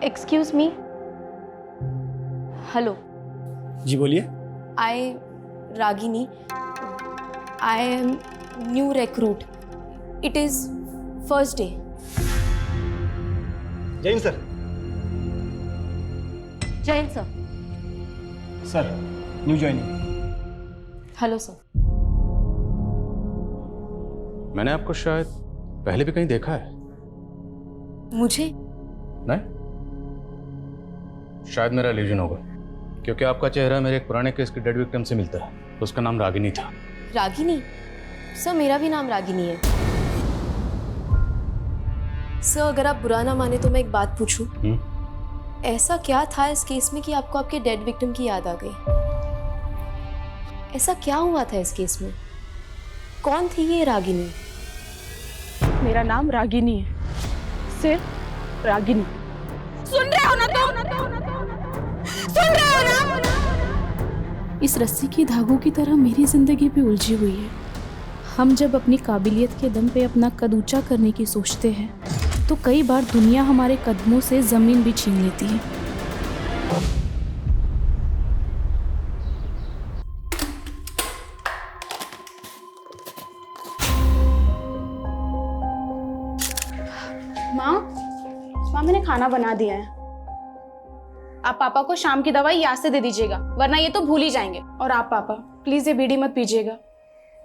Excuse me. Hello. जी बोलिए। I Ragini. I am new recruit. It is first day. जय Hind sir. जय Hind sir. Sir new joining. Hello sir. मैंने आपको शायद पहले भी कहीं देखा है। मुझे? नहीं, शायद मेरा इल्यूजन होगा, क्योंकि आपका चेहरा मेरे एक पुराने केस के डेड विक्टिम से मिलता है। उसका नाम रागिनी था। रागिनी? सर मेरा भी नाम रागिनी है। सर अगर आप बुरा ना माने तो मैं एक बात पूछूं? ऐसा क्या था इस केस में कि आपको आपके डेड विक्टिम की याद आ गई? ऐसा क्या हुआ था इस केस में? कौन थी ये रागिनी? मेरा नाम रागिनी है, सिर्फ रागिनी। सुन रहे हो ना सुन रहे हो ना? इस रस्सी की धागों की तरह मेरी जिंदगी भी उलझी हुई है। हम जब अपनी काबिलियत के दम पे अपना कद ऊंचा करने की सोचते हैं तो कई बार दुनिया हमारे कदमों से जमीन भी छीन लेती है। माँ मैंने खाना बना दिया है। आप पापा को शाम की दवाई याद से दे दीजिएगा, वरना ये तो भूल ही जाएंगे। और आप पापा प्लीज ये बीड़ी मत पीजिएगा,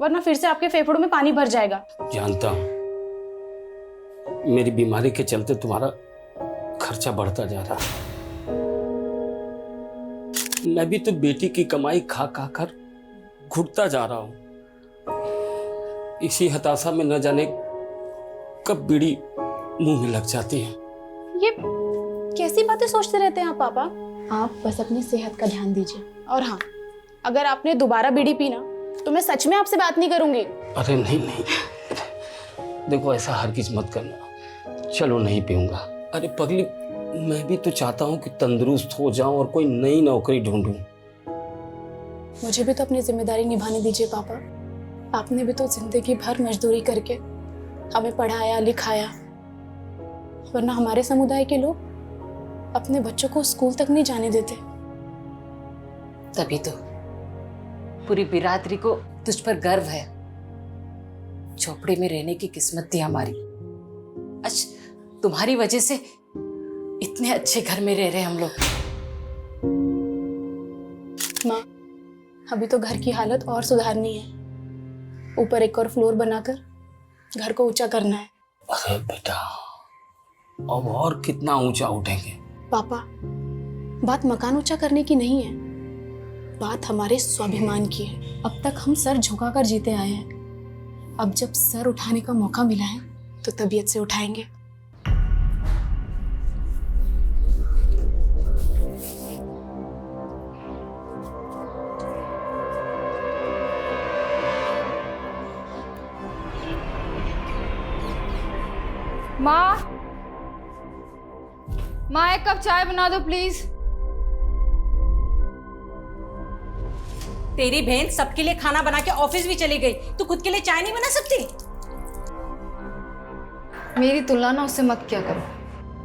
वरना फिर से आपके फेफड़ों में पानी भर जाएगा। जानता हूँ मेरी बीमारी के चलते तुम्हारा खर्चा बढ़ता जा रहा है। मैं भी तो बेटी की कमाई खा खा कर घुटता जा रहा हूँ। इसी हताशा में न जाने कब बीड़ी मुंह में लग जाती है। ये कैसी बातें सोचते रहते हैं आप पापा? आप बस अपनी सेहत का ध्यान दीजिए। और हाँ, अगर आपने दोबारा बीड़ी पी ना तो मैं सच में आपसे बात नहीं करूंगी। अरे नहीं, देखो ऐसा हरगिज मत करना। चलो नहीं पीऊंगा। अरे पगली, मैं भी तो चाहता हूँ कि तंदुरुस्त हो जाऊं और कोई नई नौकरी ढूंढूं। मुझे भी तो अपनी जिम्मेदारी निभाने दीजिए पापा। आपने भी तो जिंदगी भर मजदूरी करके हमें पढ़ाया लिखाया, वरना हमारे समुदाय के लोग अपने बच्चों को स्कूल तक नहीं जाने देते। तभी तो पूरी बिरादरी को तुझ पर गर्व है। झोपड़ी में रहने की किस्मत थी हमारी। आज तुम्हारी वजह से इतने अच्छे घर में रह रहे हम लोग। माँ, अभी तो घर की हालत और सुधारनी है। ऊपर एक और फ्लोर बनाकर घर को ऊंचा करना है। अरे बेटा, अब और कितना ऊंचा उठेंगे? पापा, बात मकान ऊंचा करने की नहीं है, बात हमारे स्वाभिमान की है। अब तक हम सर झुकाकर जीते आए हैं। अब जब सर उठाने का मौका मिला है तो तबीयत से उठाएंगे। माँ एक कप चाय बना दो प्लीज। तेरी बहन सबके लिए खाना बना के ऑफिस भी चली गई, तू खुद के लिए चाय नहीं बना सकती? मेरी तुलना ना उससे मत क्या करो।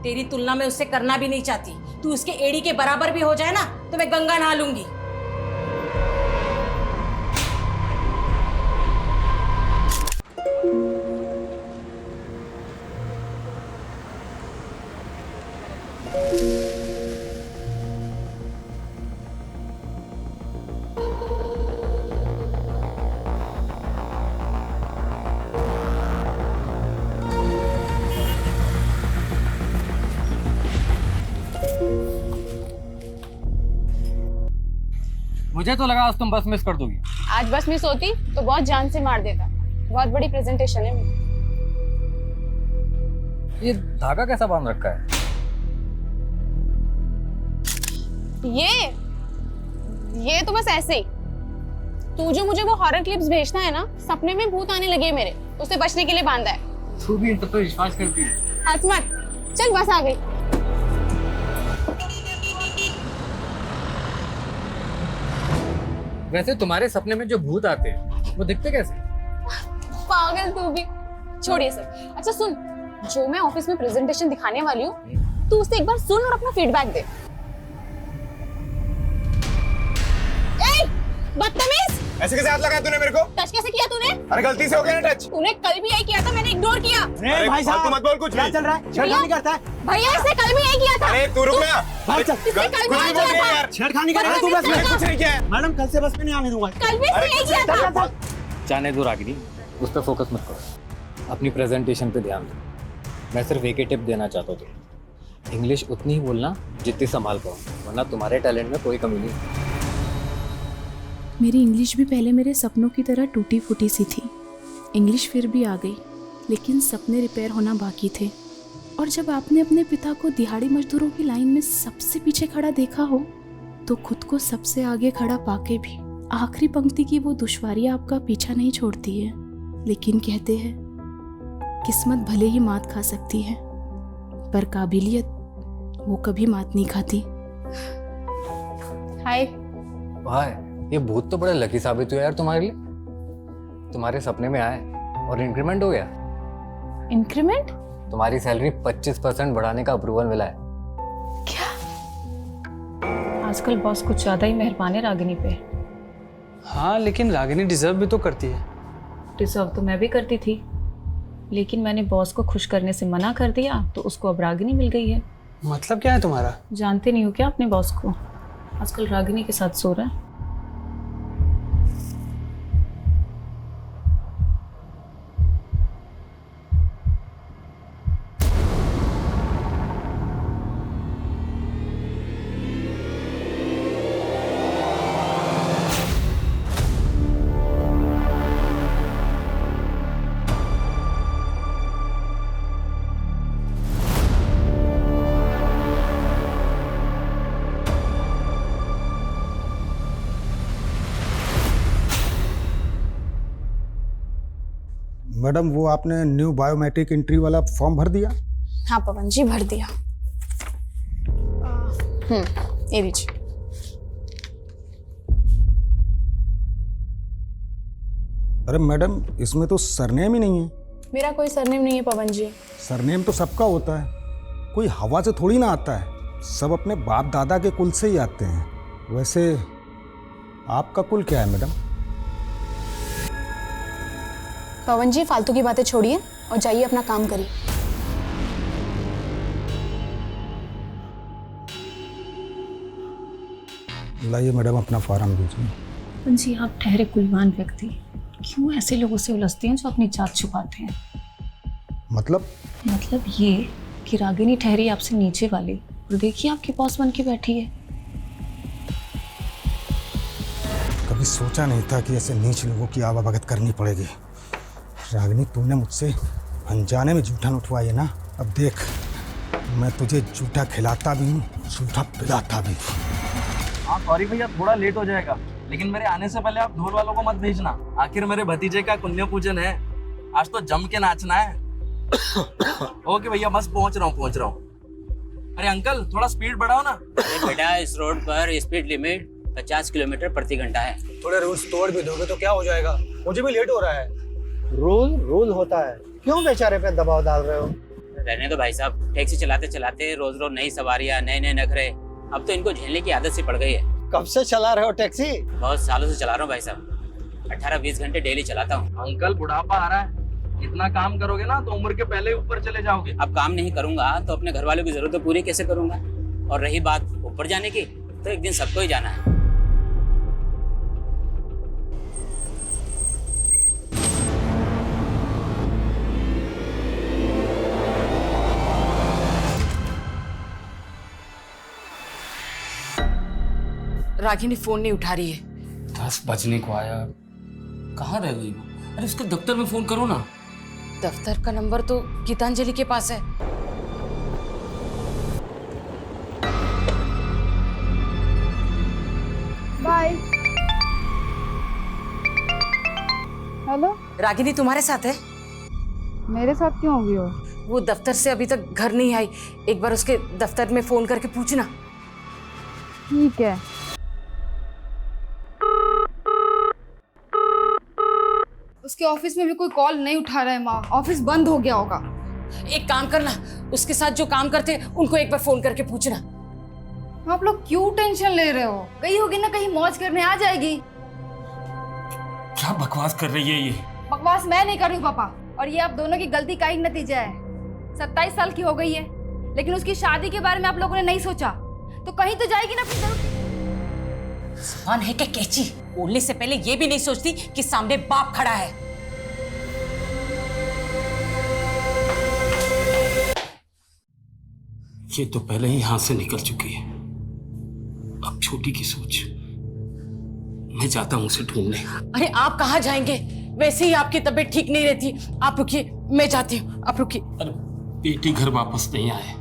तेरी तुलना में उससे करना भी नहीं चाहती। तू उसके एड़ी के बराबर भी हो जाए ना तो मैं गंगा नहा लूंगी। मुझे तो लगा आज तुम बस मिस कर दोगी। आज बस मिस होती तो बहुत जान से मार देता। बहुत बड़ी प्रेजेंटेशन है मेरी। ये धागा कैसा बांध रखा है? ये तो बस ऐसे ही। तू जो मुझे वो हॉरर क्लिप्स भेजना है ना, सपने में भूत आने लगे मेरे, उससे बचने के लिए बांधा है। तू भी इन सब पे विश्वास करती है? हंस मत, चल बस आ गई। वैसे तुम्हारे सपने में जो भूत आते हैं वो दिखते कैसे? पागल तू भी। छोड़ ये सब। अच्छा सुन, जो मैं ऑफिस में प्रेजेंटेशन दिखाने वाली हूँ तू उसे एक बार सुन और अपना फीडबैक दे। बदतमीज! ऐसे कैसे हाथ लगाया तूने मेरे को? टच कैसे किया तूने? अरे गलती से हो गया ना टच। तूने कल भी यही किया था, मैंने इग्नोर किया। अरे भाई साहब, तू मत बोल कुछ क्या भी। चल रहा है? छेड़खानी करता है। भैया इसने कल भी यही किया था। अरे तू रुक ना। भाई चल, इसने कल भी कुछ यही नहीं बोल किया रही है था। यार। छेड़खानी कर रहा है तू बस में। मैंने कुछ नहीं किया है। मैडम कल से बस में नहीं आने दूंगा। कल भी इसने यही किया था। जाने दो रागिनी, उस पर फोकस मत करो, अपनी प्रेजेंटेशन पे ध्यान दो। मैं सिर्फ एक ही टिप देना चाहता हूँ तुम्हें, इंग्लिश उतनी ही बोलना जितनी संभाल पाओ, वरना तुम्हारे टैलेंट में कोई कमी नहीं। मेरी इंग्लिश भी पहले मेरे सपनों की तरह टूटी फूटी सी थी। इंग्लिश फिर भी आ गई, लेकिन सपने रिपेयर होना बाकी थे। और जब आपने अपने पिता को दिहाड़ी मजदूरों की लाइन में सबसे पीछे खड़ा देखा हो, तो खुद को सबसे आगे खड़ा पाके भी आखिरी पंक्ति की वो दुश्वारियाँ आपका पीछा नहीं छोड़ती है। लेकिन कहते हैं किस्मत भले ही मात खा सकती है, पर काबिलियत वो कभी मात नहीं खाती। हाय। भाई ये भूत तो बड़ा लकी साबित हुआ यार तुम्हारे लिए। तुम्हारे सपने में आए और इंक्रीमेंट हो गया। इंक्रीमेंट? तुम्हारी सैलरी 25% बढ़ाने का अप्रूवल मिला है। आजकल बॉस कुछ ज्यादा ही मेहरबान है रागिनी पे। हाँ, लेकिन रागिनी डिजर्व भी तो करती है। डिजर्व तो मैं भी करती थी, लेकिन मैंने बॉस को खुश करने से मना कर दिया, तो उसको अब रागिनी मिल गई है। मतलब क्या है तुम्हारा? जानते नहीं हो क्या अपने बॉस को? आजकल रागिनी के साथ सो रहा है। मैडम वो आपने न्यू बायोमेट्रिक एंट्री वाला फॉर्म भर दिया? हाँ पवन जी, भर दिया। ये लीजिए। अरे मैडम इसमें तो सरनेम ही नहीं है। मेरा कोई सरनेम नहीं है पवन जी। सरनेम तो सबका होता है, कोई हवा से थोड़ी ना आता है, सब अपने बाप दादा के कुल से ही आते हैं। वैसे आपका कुल क्या है मैडम? पवन जी फालतू की बातें छोड़िए और जाइए अपना काम करिए। लाइए मैडम अपना फॉर्म दीजिए। पवन जी आप ठहरे कुलवान व्यक्ति, क्यों ऐसे लोगों से उलझते हैं जो अपनी जात छुपाते हैं? मतलब ये कि रागिनी ठहरी आपसे नीचे वाली, और देखिए आपकी बॉस बन के बैठी है। कभी सोचा नहीं था कि ऐसे नीच लोगों की आवाभगत करनी पड़ेगी। रागिनी तुमने मुझसे अनजाने में जूठा उठवाई है ना, अब देख मैं तुझे जूठा खिलाता भी हूँ, जूठा पिलाता भी। हाँ सॉरी भैया, थोड़ा लेट हो जाएगा, लेकिन मेरे आने से पहले आप ढोल वालों को मत भेजना। आखिर मेरे भतीजे का पुण्य पूजन है, आज तो जम के नाचना है। ओके भैया, बस पहुंच रहा हूँ। अरे अंकल थोड़ा स्पीड बढ़ाओ ना। अरे बेटा इस रोड पर स्पीड लिमिट 50 किलोमीटर प्रति घंटा है। थोड़े रूल्स तोड़ भी दोगे तो क्या हो जाएगा? मुझे भी लेट हो रहा है। रूल होता है, क्यों बेचारे पे दबाव डाल रहे हो? रहने दो भाई साहब, टैक्सी चलाते चलाते रोज रोज नई सवारियां, नए नए नखरे, अब तो इनको झेलने की आदत सी पड़ गई है। कब से चला रहे हो टैक्सी? बहुत सालों से चला रहा हूँ भाई साहब, 18-20 घंटे डेली चलाता हूँ। अंकल बुढ़ापा आ रहा है, इतना काम करोगे ना तो उम्र के पहले ऊपर चले जाओगे। अब काम नहीं करूंगा तो अपने घर वालों की जरूरतें पूरी कैसे करूंगा? और रही बात ऊपर जाने की, तो एक दिन सबको ही जाना है। रागिनी फोन नहीं उठा रही है। 10 बजने को आया, कहाँ रह गई वो? अरे उसके दफ्तर में फोन करो ना। दफ्तर का नंबर तो गीतांजलि के पास है। बाय। हेलो, रागिनी तुम्हारे साथ है? मेरे साथ क्यों होगी वो? वो दफ्तर से अभी तक घर नहीं आई, एक बार उसके दफ्तर में फोन करके पूछना। ठीक है। उसके ऑफिस में भी कोई कॉल नहीं उठा रहा है माँ, ऑफिस बंद हो गया होगा। एक काम करना, उसके साथ जो काम करते हैं उनको एक बार फोन करके पूछना। आप लोग क्यों टेंशन ले रहे हो? गई होगी ना कहीं मौज करने, आ जाएगी। क्या बकवास कर रही है ये? बकवास मैं नहीं कर रही हूँ पापा, और ये आप दोनों की गलती का ही नतीजा है। 27 साल की हो गई है, लेकिन उसकी शादी के बारे में आप लोगों ने नहीं सोचा, तो कहीं तो जाएगी ना अपनी जरूर। जुबान है क्या कैची? बोलने से पहले ये भी नहीं सोचती कि सामने बाप खड़ा है। ये तो पहले ही हाथ से निकल चुकी है। अब छोटी की सोच। मैं जाता हूं उसे ढूंढने। अरे आप कहाँ जाएंगे? वैसे ही आपकी तबीयत ठीक नहीं रहती। आप रुकिए, मैं जाती हूँ, आप रुकिए। अरे बेटी घर वापस नहीं आए,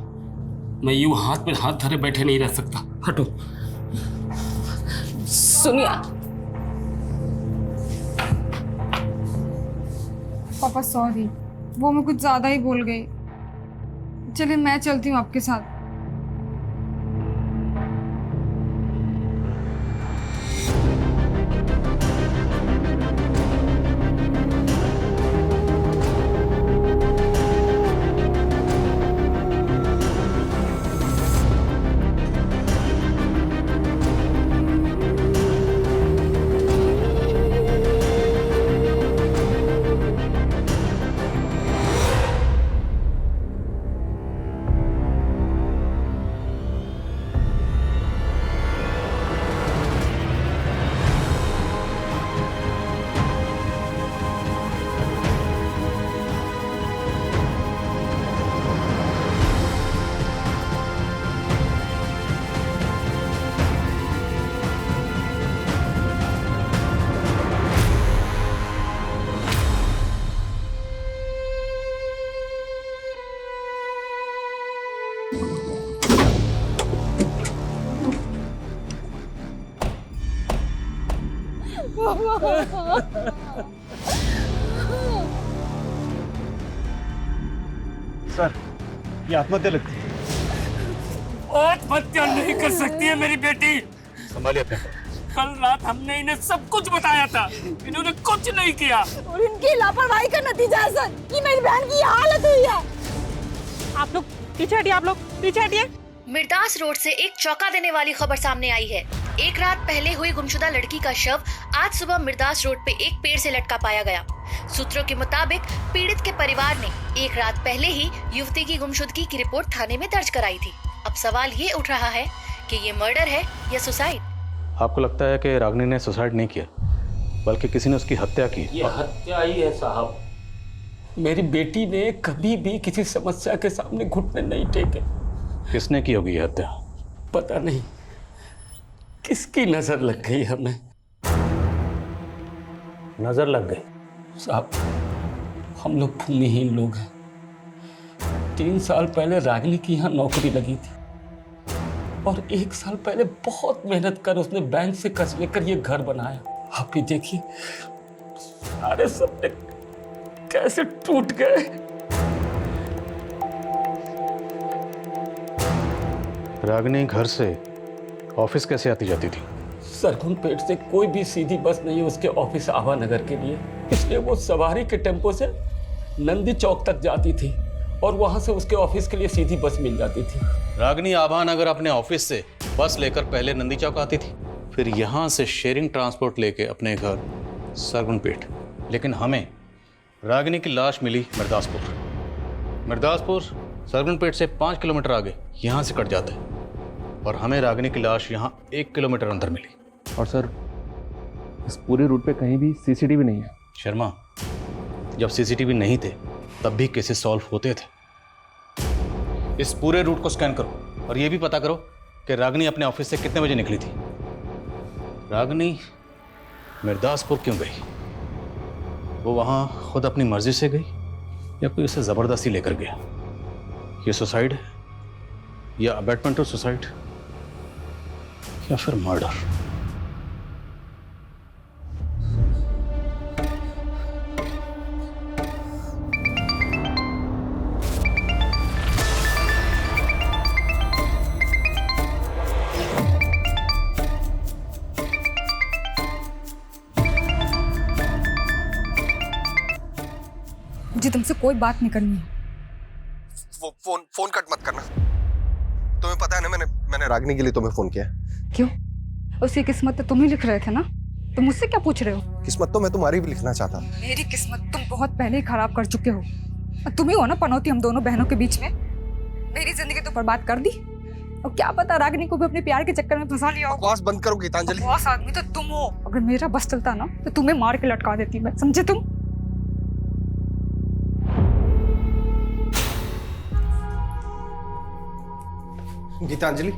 मैं यूं हाथ में हाथ धरे बैठे नहीं रह सकता। हटो। सुनिए पापा सॉरी, वो मैं कुछ ज्यादा ही बोल गई। चलिए मैं चलती हूँ आपके साथ। सर, ये आत्महत्या लगती है। आत्महत्या नहीं कर सकती है मेरी बेटी। संभालिए अपने। कल रात हमने इन्हें सब कुछ बताया था, इन्होंने कुछ नहीं किया। और इनकी लापरवाही का नतीजा है सर कि मेरी बहन की ये हालत हुई है। आप लोग पीछे हटिए, आप लोग पीछे हटिए। मिर्दास रोड से एक चौंका देने वाली खबर सामने आई है। एक रात पहले हुई गुमशुदा लड़की का शव आज सुबह मिर्दास रोड पे एक पेड़ से लटका पाया गया। सूत्रों के मुताबिक पीड़ित के परिवार ने एक रात पहले ही युवती की गुमशुदगी की रिपोर्ट थाने में दर्ज कराई थी। अब सवाल ये उठ रहा है कि ये मर्डर है या सुसाइड। आपको लगता है कि रागिनी ने सुसाइड नहीं किया, बल्कि किसी ने उसकी हत्या की? ये हत्या ही है साहब। मेरी बेटी ने कभी भी किसी समस्या के सामने घुटने नहीं टेके। किसने की होगी ये हत्या? पता नहीं किसकी नजर लग गई हमें। नजर लग गई? साहब, हम लोग भूमिहीन लोग हैं। 3 साल पहले रागिनी की यहाँ नौकरी लगी थी और 1 साल पहले बहुत मेहनत कर उसने बैंक से कर्ज लेकर ये घर बनाया। आप ही देखिए सारे सपने कैसे टूट गए। रागिनी घर से ऑफिस कैसे आती जाती थी? सरगुन पेट से कोई भी सीधी बस नहीं है उसके ऑफिस आवा नगर के लिए, इसलिए वो सवारी के टेम्पो से नंदी चौक तक जाती थी और वहां से उसके ऑफिस के लिए सीधी बस मिल जाती थी। रागिनी आभा नगर अपने ऑफिस से बस लेकर पहले नंदी चौक आती थी, फिर यहाँ से शेयरिंग ट्रांसपोर्ट लेके अपने घर सरगुनपेट। लेकिन हमें रागिनी की लाश मिली मिर्दासपुर सरगुनपेट से 5 किलोमीटर आगे यहाँ से कट जाता है, और हमें रागिनी की लाश यहाँ 1 किलोमीटर अंदर मिली। और सर, इस पूरे रूट पे कहीं भी सीसीटीवी नहीं है। शर्मा, जब सीसीटीवी नहीं थे तब भी केसेस सॉल्व होते थे। इस पूरे रूट को स्कैन करो और ये भी पता करो कि रागिनी अपने ऑफिस से कितने बजे निकली थी। रागिनी मिर्दासपुर क्यों गई? वो वहाँ खुद अपनी मर्जी से गई या कोई उसे ज़बरदस्ती लेकर गया? ये सुसाइड है या अबैटमेंट टू सुसाइड या फिर मर्डर? मुझे तुमसे कोई बात नहीं करनी है। वो फोन कट मत करना। तुम्हें पता है ना मैंने रागिनी के लिए तुम्हें फोन किया है। क्यों? उसकी किस्मत तो तुम ही लिख रहे थे ना, तुम मुझसे क्या पूछ रहे हो? किस्मत तो मैं तुम्हारी भी लिखना चाहता। मेरी किस्मत तुम बहुत पहले ही खराब कर चुके हो। और तुम ही हो ना पनौती हम दोनों बहनों के बीच में। मेरी जिंदगी तो बर्बाद कर दी, और क्या पता रागिनी को भी अपने प्यार के चक्कर में फंसा लिया हो। बकवास बंद करो गीतांजलि। बॉस आदमी तो तुम हो। अगर मेरा बस चलता ना तो तुम्हें मार के लटका देती मैं, समझे तुम? गीतांजलि,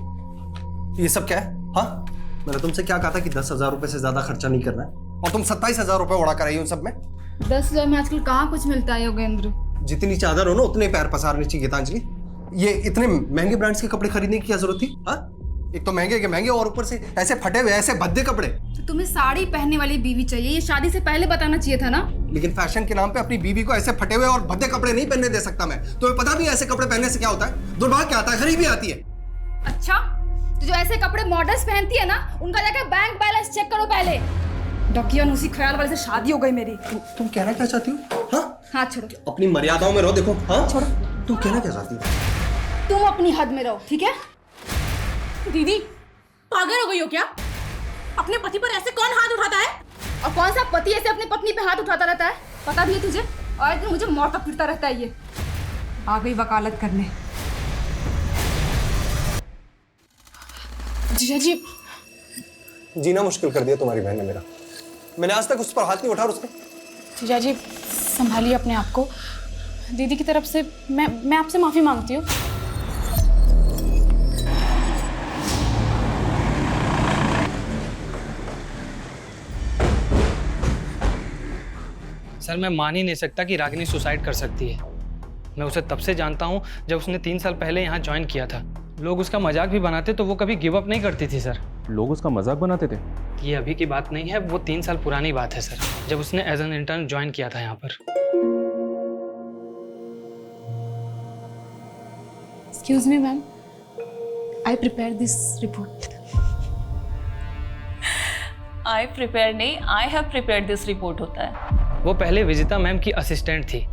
ये सब क्या है? हाँ, मैंने तुमसे क्या कहा था कि 10,000 रुपए से ज्यादा खर्चा नहीं करना है, और तुम 27,000 रुपए उड़ा कर आई हो उन सब में। 10,000 में आजकल कहाँ कुछ मिलता है योगेंद्र? जितनी चादर हो ना उतने पैर पसारने चाहिए गीतांजलि। ये इतने महंगे ब्रांड्स के कपड़े खरीदने की क्या जरूरत थी? हाँ, एक तो महंगे के महंगे और ऊपर से ऐसे फटे हुए ऐसे भद्दे कपड़े। तो तुम्हें साड़ी पहनने वाली बीवी चाहिए, ये शादी से पहले बताना चाहिए था ना। लेकिन फैशन के नाम पे अपनी बीवी को ऐसे फटे हुए और भद्दे कपड़े नहीं पहनने दे सकता मैं। तुम्हें पता भी है ऐसे कपड़े पहनने से क्या होता है? दुर्भाग्य क्या आता है, गरीबी आती है। अच्छा, तो जो ऐसे कपड़े मॉडल्स पहनती है ना, उनका जाकर बैंक बैलेंस चेक करो पहले। डॉक्यूमेंट उसी ख्याल वाले से शादी हो गई मेरी। तुम कहना क्या चाहती हो? हाँ, हाथ छोड़ो। अपनी मर्यादाओं में रहो। देखो, हाँ छोड़ो। तुम कहना क्या चाहती हो? तुम अपनी हद में रहो, ठीक है? दीदी पागल हो गई हो क्या? अपने पति पर ऐसे कौन हाथ उठाता है? और कौन सा पति ऐसे अपनी पत्नी पे हाथ उठाता रहता है? पता भी है तुझे? और दिन मुझे मौत तक फिरता रहता है ये। आ गई वकालत करने। जीजा जी, जीना मुश्किल कर दिया तुम्हारी बहन ने मेरा। मैंने आज तक उस पर हाथ नहीं उठा। उसने जीजा जी संभालिए अपने आप को। दीदी की तरफ से मैं आपसे माफी मांगती हूँ। सर मैं मान ही नहीं सकता कि रागिनी सुसाइड कर सकती है। मैं उसे तब से जानता हूँ जब उसने 3 साल पहले यहाँ ज्वाइन किया था। लोग उसका मजाक भी बनाते तो वो कभी गिव अप नहीं करती थी सर। लोग उसका मजाक बनाते थे? ये अभी की बात नहीं है, वो 3 साल पुरानी बात है सर, जब उसने एज एन इंटर्न ज्वाइन किया था यहाँ पर। Excuse me ma'am, I prepare this report. I prepare नहीं, I have prepared this report होता है। वो पहले विजिता मैम की असिस्टेंट थी,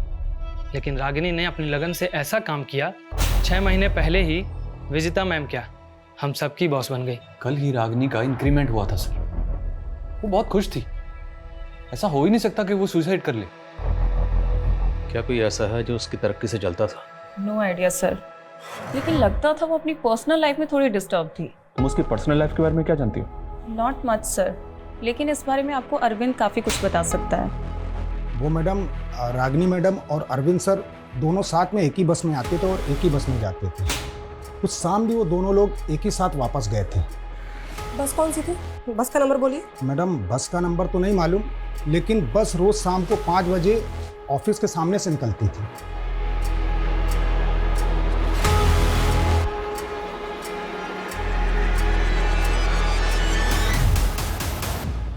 लेकिन रागिनी ने अपनी लगन से ऐसा काम किया, 6 महीने पहले ही विजिता मैम क्या हम सबकी बॉस बन गई। कल ही रागिनी का इंक्रीमेंट हुआ था सर। वो बहुत खुश थी। ऐसा हो ही नहीं सकता कि वो सुसाइड कर ले। क्या कोई ऐसा है जो उसकी तरक्की से जलता था? नो आइडिया सर, लेकिन लगता था वो अपनी पर्सनल लाइफ में थोड़ी डिस्टर्ब थी। तुम उसकी पर्सनल लाइफ के बारे में क्या जानती हो? नॉट मच सर, लेकिन इस बारे में आपको अरविंद काफ़ी कुछ बता सकता है। वो मैडम, रागिनी मैडम और अरविंद सर दोनों साथ में एक ही बस में आते थे और एक ही बस में जाते थे। कुछ शाम भी वो दोनों लोग एक ही साथ वापस गए थे। बस कौन सी थी? बस का नंबर बोलिए। मैडम बस का नंबर तो नहीं मालूम, लेकिन बस रोज शाम को 5 बजे ऑफिस के सामने से निकलती थी।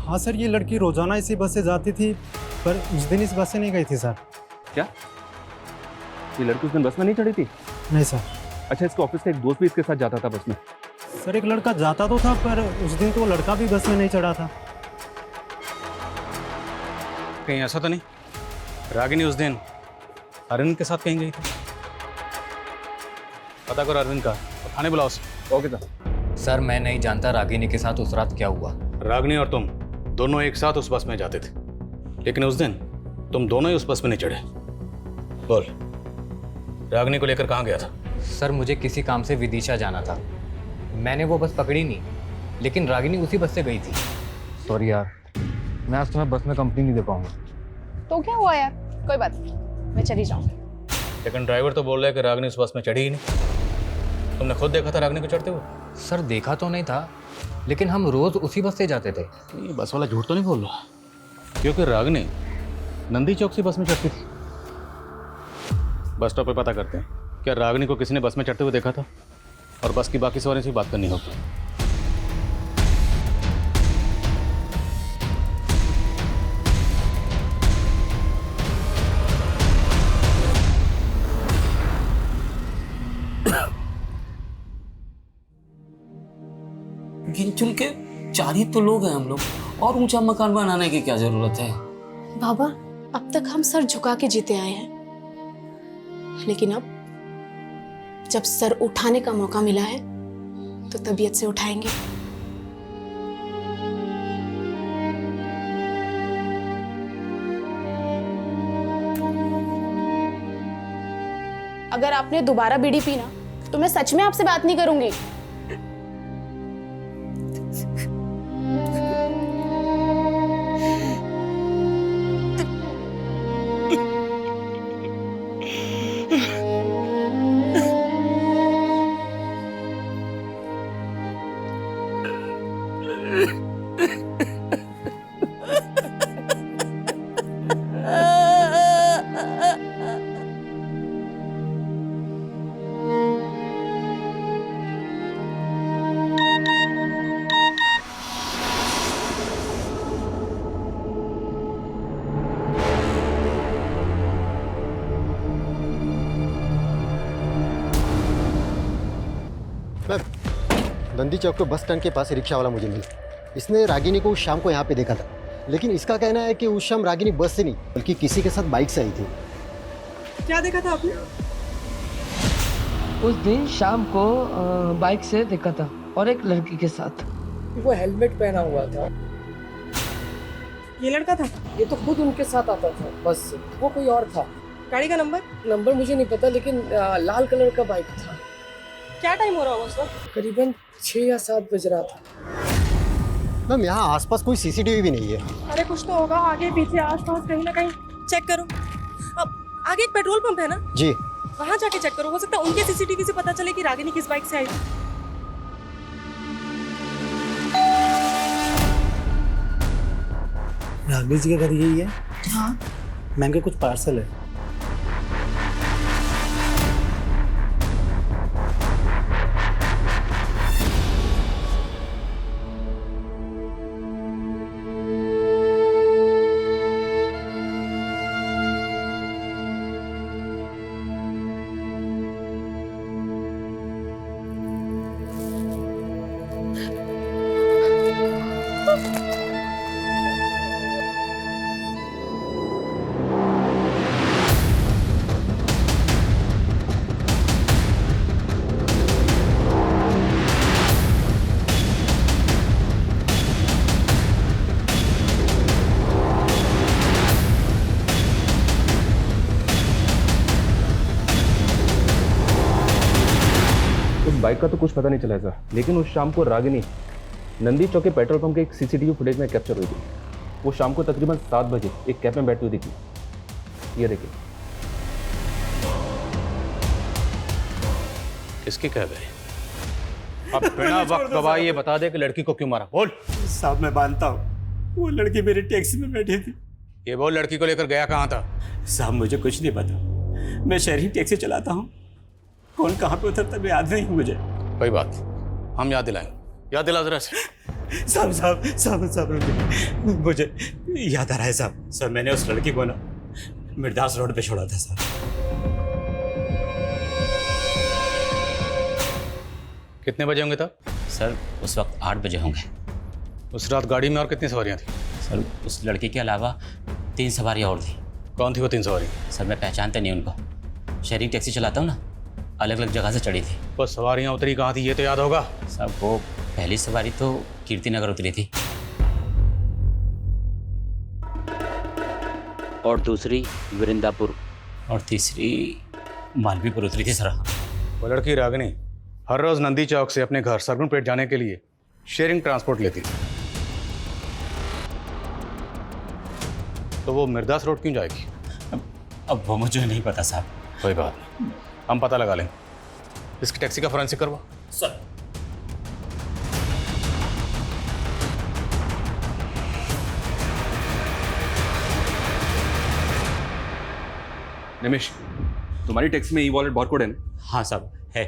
हाँ सर, ये लड़की रोजाना इसी बस से जाती थी, पर उस दिन इस बस से नहीं गई थी सर। क्या ये लड़की उस दिन बस में नहीं चढ़ी थी? नहीं सर। अच्छा, इसके ऑफिस का एक दोस्त भी इसके साथ जाता था बस में? सर एक लड़का जाता तो था, पर उस दिन तो वो लड़का भी बस में नहीं चढ़ा था। कहीं ऐसा तो नहीं रागिनी उस दिन अरविंद के साथ कहीं गई थी? पता करो अरविंद का, थाने बुलाओ उसे। Okay sir. सर मैं नहीं जानता रागिनी के साथ उस रात क्या हुआ। रागिनी और तुम दोनों एक साथ उस बस में जाते थे, लेकिन उस दिन तुम दोनों ही उस बस में नहीं चढ़े। बोल, रागिनी को लेकर कहाँ गया था? सर मुझे किसी काम से विदिशा जाना था, मैंने वो बस पकड़ी नहीं, लेकिन रागिनी उसी बस से गई थी। सॉरी यार, मैं आज तुम्हें बस में कंपनी नहीं दे पाऊंगा। तो क्या हुआ यार, कोई बात नहीं, मैं चली जाऊँ। लेकिन ड्राइवर तो बोल रहा है कि रागिनी उस बस में चढ़ी ही नहीं। तुमने खुद देखा था रागिनी को चढ़ते हुए? सर देखा तो नहीं था, लेकिन हम रोज उसी बस से जाते थे। ये बस वाला झूठ तो नहीं बोल रहा, क्योंकि रागिनी नंदी चौक से बस में चढ़ती थी। बस स्टॉप पे पता करते हैं क्या रागिनी को किसी ने बस में चढ़ते हुए देखा था, और बस की बाकी सवारी से बात करनी होगी। गिन चुन के 4 ही तो लोग हैं हम लोग, और ऊंचा मकान बनाने की क्या जरूरत है? बाबा, अब तक हम सर झुका के जीते आए हैं, लेकिन अब जब सर उठाने का मौका मिला है तो तबीयत से उठाएंगे। अगर आपने दोबारा बीड़ी पी ना तो मैं सच में आपसे बात नहीं करूंगी। नंदी चौक के बस स्टैंड के पास रिक्शा वाला मुझे मिला। इसने रागिनी को उस शाम को यहाँ पे देखा था, लेकिन इसका कहना है कि उस शाम रागिनी बस से नहीं बल्कि किसी के साथ बाइक से आई थी। क्या देखा था आपने? उस दिन शाम को बाइक से देखा था और एक लड़की के साथ। वो हेलमेट पहना हुआ था। ये लड़का था? ये तो खुद उनके साथ आता था बस से, वो कोई और था। गाड़ी का नंबर? नंबर मुझे नहीं पता, लेकिन लाल कलर का बाइक था। क्या टाइम हो रहा होगा सर? करीबन 6 या 7 बज रहा था। मैम यहाँ आसपास कोई सीसीटीवी भी नहीं है। अरे कुछ तो होगा, आगे पीछे आसपास कहीं ना कहीं चेक करो। अब आगे एक पेट्रोल पंप है ना जी, वहाँ जाके चेक करो, हो सकता है उनके सीसीटीवी से पता चले कि रागिनी किस बाइक से आई थी। रागिनी जी का घर यही है? हाँ। मैम के कुछ पार्सल है। बाइक का तो कुछ पता नहीं चला सर, लेकिन उस शाम को रागिनी नंदी चौक के पेट्रोल पंप के एक सीसीटीवी फुटेज में कैप्चर हुई थी। वो शाम को तकरीबन 7 बजे एक कैब में बैठती हुई दिखी। ये देखिए। किसकी कैब है? अब बिना वक्त गवाए ये बता दे कि लड़की को क्यों मारा। बोल। साहब मैं मानता हूँ वो लड़की मेरी टैक्सी में बैठी थी। ये बोल, लड़की को लेकर गया कहाँ था? साहब मुझे कुछ नहीं पता, मैं शहरी टैक्सी चलाता हूँ। कौन कहाँ पे उतरता है याद नहीं मुझे। कोई बात, हम याद दिलाएंगे। याद दिला जरा से। साहब मुझे याद आ रहा है साहब। सर मैंने उस लड़की को ना मिर्दास रोड पे छोड़ा था साहब। कितने बजे होंगे तब? सर उस वक्त 8 बजे होंगे। उस रात गाड़ी में और कितनी सवारियां थी? सर उस लड़की के अलावा 3 सवारियां और थी। कौन थी वो 3 सवारी? सर मैं पहचानता नहीं उनको। शहरी टैक्सी चलाता हूँ ना, अलग अलग जगह से चढ़ी थी। वो सवारियां उतरी कहाँ थी ये तो याद होगा? साहब वो पहली सवारी तो कीर्ति नगर उतरी थी और दूसरी वृंदापुर और तीसरी मालवीपुर उतरी थी सर। वो लड़की रागिनी हर रोज नंदी चौक से अपने घर सरगुनपेट जाने के लिए शेयरिंग ट्रांसपोर्ट लेती थी, तो वो मिर्दास रोड क्यों जाएगी? अब वो मुझे नहीं पता साहब। कोई बात नहीं, हम पता लगा लेंगे। इसकी टैक्सी का फोरेंसिक करवा। सर निमिष, तुम्हारी टैक्सी में ई वॉलेट बारकोड है ना? हाँ साहब है।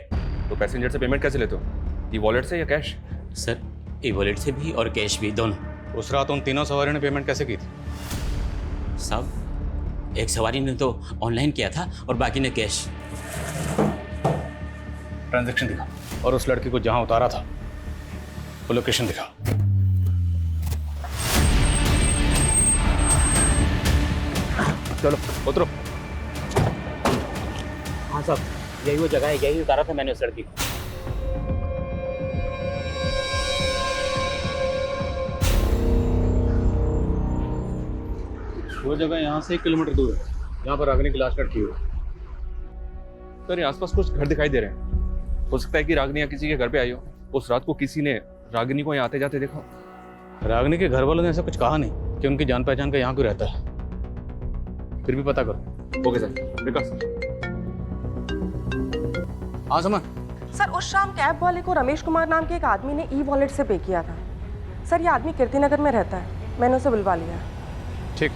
तो पैसेंजर से पेमेंट कैसे लेते हो? ई वॉलेट से या कैश? सर ई वॉलेट से भी और कैश भी, दोनों। उस रात उन तीनों सवारियों ने पेमेंट कैसे की थी? साहब एक सवारी ने तो ऑनलाइन किया था और बाकी ने कैश। ट्रांजैक्शन दिखा और उस लड़की को जहां उतारा था वो लोकेशन दिखा। चलो उतरो। हाँ साहब यही वो जगह है, यही उतारा था मैंने उस लड़की को। वो जगह यहाँ से 1 किलोमीटर दूर है, यहाँ पर रागिनी की लाश लटकी हुई है। सर यहाँ आसपास कुछ घर दिखाई दे रहे हैं। हो सकता है कि रागिनी या किसी के घर पे आई हो। उस रात को किसी ने रागिनी को यहाँ आते जाते देखा। रागिनी के घर वालों ने ऐसा कुछ कहा नहीं कि उनकी जान पहचान का यहाँ कोई रहता है। फिर भी पता करो। Okay sir. विकास। हाँ समझ। सर उस शाम कैब वाले को रमेश कुमार नाम के एक आदमी ने ई वॉलेट से पे किया था। सर ये आदमी कीर्तिनगर में रहता है, मैंने उसे बुलवा लिया। ठीक।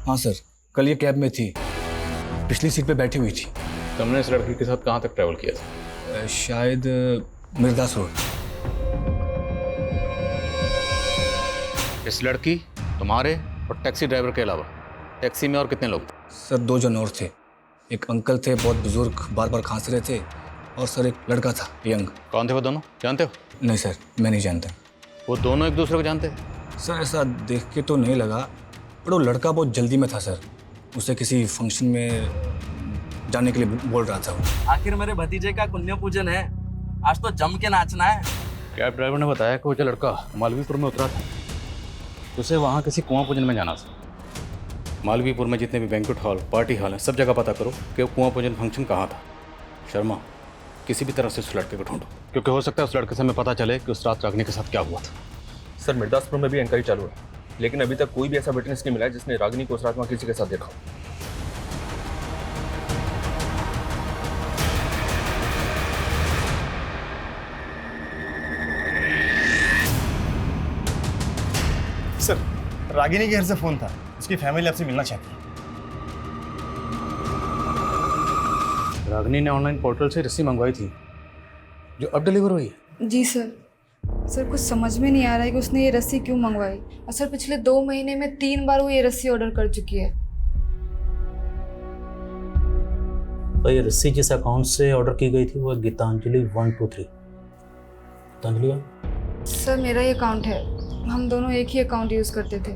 हाँ सर, कल ये कैब में थी, पिछली सीट पे बैठी हुई थी। तुमने इस लड़की के साथ कहाँ तक ट्रैवल किया था? शायद मिर्दास रोड। इस लड़की, तुम्हारे और टैक्सी ड्राइवर के अलावा टैक्सी में और कितने लोग थे? सर 2 जन और थे। एक अंकल थे, बहुत बुजुर्ग, बार बार खांस रहे थे, और सर एक लड़का था, यंग। कौन थे वो दोनों, जानते हो? नहीं सर, मैं नहीं जानता। वो दोनों एक दूसरे को जानते? सर ऐसा देख के तो नहीं लगा, पर वो लड़का बहुत जल्दी में था सर। उसे किसी फंक्शन में जाने के लिए बोल रहा था वो। आखिर मेरे भतीजे का पुण्य पूजन है, आज तो जम के नाचना है। कैब ड्राइवर ने बताया कि वो जो लड़का मालवीपुर में उतरा था, उसे वहाँ किसी कुआं पूजन में जाना था। मालवीपुर में जितने भी बैंक्वेट हॉल, पार्टी हॉल हैं, सब जगह पता करो कि वो कुआं पूजन फंक्शन कहाँ था। शर्मा, किसी भी तरह से उस लड़के को ढूंढो, क्योंकि हो सकता है उस लड़के से हमें पता चले कि उस रात रागिनी के साथ क्या हुआ था। सर मिर्दासपुर में भी इंक्वायरी चालू है, लेकिन अभी तक कोई भी ऐसा विटनेस नहीं मिला है जिसने रागिनी को उस रात वहाँ किसी के साथ देखा हो। सर, रागिनी के घर से फोन था, उसकी फैमिली आपसे मिलना चाहती है। रागिनी ने ऑनलाइन पोर्टल से रस्सी मंगवाई थी, जो अब डिलीवर हुई है। जी सर। सर कुछ समझ में नहीं आ रहा है कि उसने ये रस्सी क्यों मंगवाई। और सर पिछले 2 महीने में 3 बार वो ये रस्सी ऑर्डर कर चुकी है। तो ये रस्सी जिस अकाउंट से ऑर्डर की गई थी वो गीतांजलि 123। गीतांजलि सर मेरा ही अकाउंट है, हम दोनों एक ही अकाउंट यूज करते थे।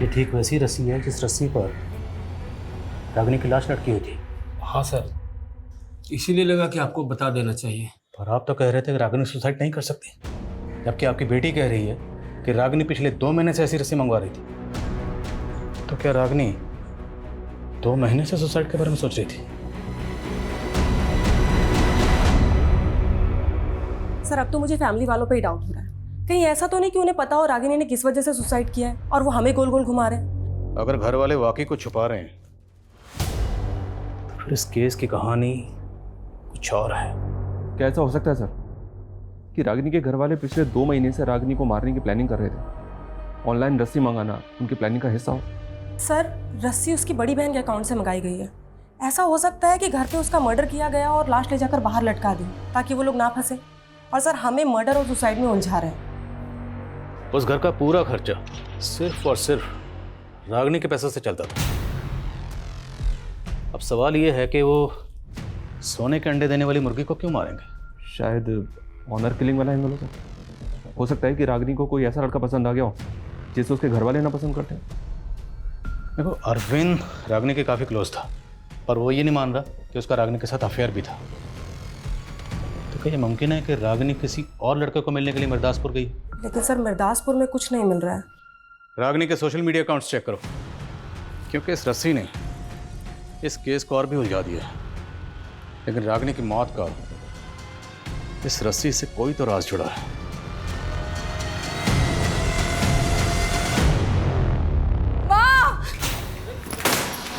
ये ठीक वैसी रस्सी है जिस रस्सी पर रागिनी की लाश लटकी हुई थी। हाँ सर, इसीलिए लगा कि आपको बता देना चाहिए। पर आप तो कह रहे थे कि रागिनी सुसाइड नहीं कर सकती, जबकि आपकी बेटी कह रही है कि रागिनी पिछले 2 महीने से ऐसी रस्सी मंगवा रही थी। तो क्या रागिनी 2 महीने से सुसाइड के बारे में सोच रही थी? सर अब तो मुझे फैमिली वालों पे ही डाउट हो रहा है। कहीं ऐसा तो नहीं कि उन्हें पता हो रागिनी ने किस वजह से सुसाइड किया है और वो हमें गोल गोल घुमा रहे हैं। अगर घर वाले वाकई कुछ छुपा रहे हैं तो फिर इस केस की कहानी कुछ और है। क्या ऐसा हो सकता है सर कि रागिनी के घर वाले पिछले 2 महीने से रागिनी को मारने की प्लानिंग कर रहे थे? ऑनलाइन रस्सी मंगाना उनकी प्लानिंग का हिस्सा हो? सर रस्सी उसकी बड़ी बहन के अकाउंट से मंगाई गई है। ऐसा हो सकता है कि घर पे उसका मर्डर किया गया और लाश ले जाकर बाहर लटका दी ताकि वो लोग ना फंसे। और सर हमें मर्डर और सुसाइड में उलझा रहे हैं। उस घर का पूरा खर्चा सिर्फ और सिर्फ रागिनी के पैसे से चलता था। अब सवाल ये है कि वो सोने के अंडे देने वाली मुर्गी को क्यों मारेंगे? शायद ऑनर किलिंग वाला एंगल हो सकता है कि रागिनी को कोई ऐसा लड़का पसंद आ गया हो जिसे उसके घर वाले ना पसंद करते। देखो, अरविंद रागिनी के काफ़ी क्लोज था और वो ये नहीं मान रहा कि उसका रागिनी के साथ अफेयर भी था। तो क्या ये मुमकिन है कि रागिनी किसी और लड़के को मिलने के लिए मिर्दासपुर गई? लेकिन सर मिर्दासपुर में कुछ नहीं मिल रहा है। रागिनी के सोशल मीडिया अकाउंट्स चेक करो, क्योंकि इस रस्सी ने इस केस को और भी उलझा दिया है। लेकिन रागिनी की मौत का इस रस्सी से कोई तो राज जुड़ा है।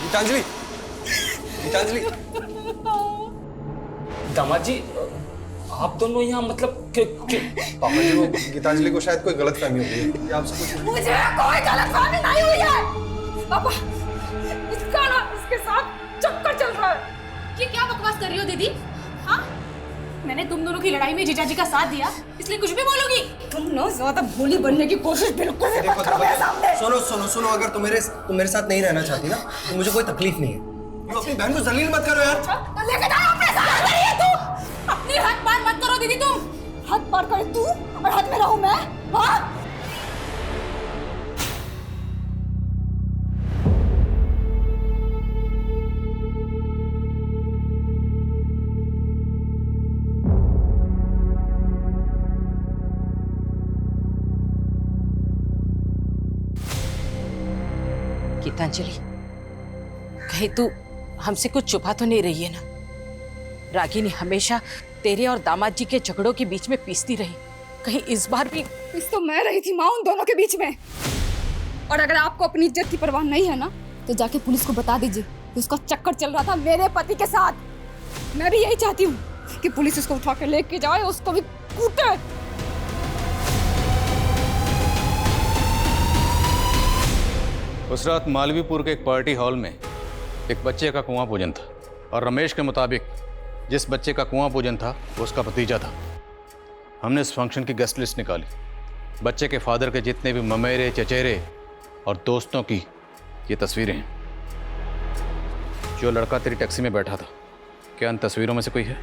गीतांजलि, गीतांजलि। दामाद जी, आप दोनों यहाँ मतलब पापा जी को गीतांजलि को शायद कोई गलतफहमी हो गई है। आपसे कुछ मुझे कोई गलतफहमी नहीं हुई है। पापा, इसके साथ चक्कर चल रहा है। ये क्या बकवास कर रही हो दीदी? हाँ, मैंने तुम दोनों की लड़ाई में जीजा जी का साथ दिया, इसलिए कुछ भी बोलोगी? तुम ना ज्यादा भोली बनने की कोशिश बिल्कुल भी मत करो मेरे सामने। सुनो सुनो सुनो, अगर तुम मेरे साथ नहीं रहना चाहती ना तो मुझे कोई तकलीफ नहीं है। तुम अपनी बहन को जलील मत करो यार। तो लेके जाओ अपने साथ। करिए तू अपनी हद पार मत करो दीदी, तुम हद पार करे तू और हद में रहूं मैं। हाँ गीतांजलि, कहीं तू हमसे कुछ छुपा तो नहीं रही है ना? रागिनी हमेशा तेरे और दामाद जी के झगड़ों के बीच में पीसती रही, कहीं इस बार भी? इस तो मैं रही थी माँ उन दोनों के बीच में। और अगर आपको अपनी इज्जत की परवाह नहीं है ना तो जाके पुलिस को बता दीजिए कि उसका चक्कर चल रहा था मेरे पति के साथ। मैं भी यही चाहती हूँ कि पुलिस उसको उठा के लेके जाए, उसको भी कूटे। उस रात मालवीपुर के एक पार्टी हॉल में एक बच्चे का कुआं पूजन था और रमेश के मुताबिक जिस बच्चे का कुआं पूजन था वो उसका भतीजा था। हमने इस फंक्शन की गेस्ट लिस्ट निकाली। बच्चे के फादर के जितने भी ममेरे, चचेरे और दोस्तों की ये तस्वीरें हैं। जो लड़का तेरी टैक्सी में बैठा था, क्या इन तस्वीरों में से कोई है?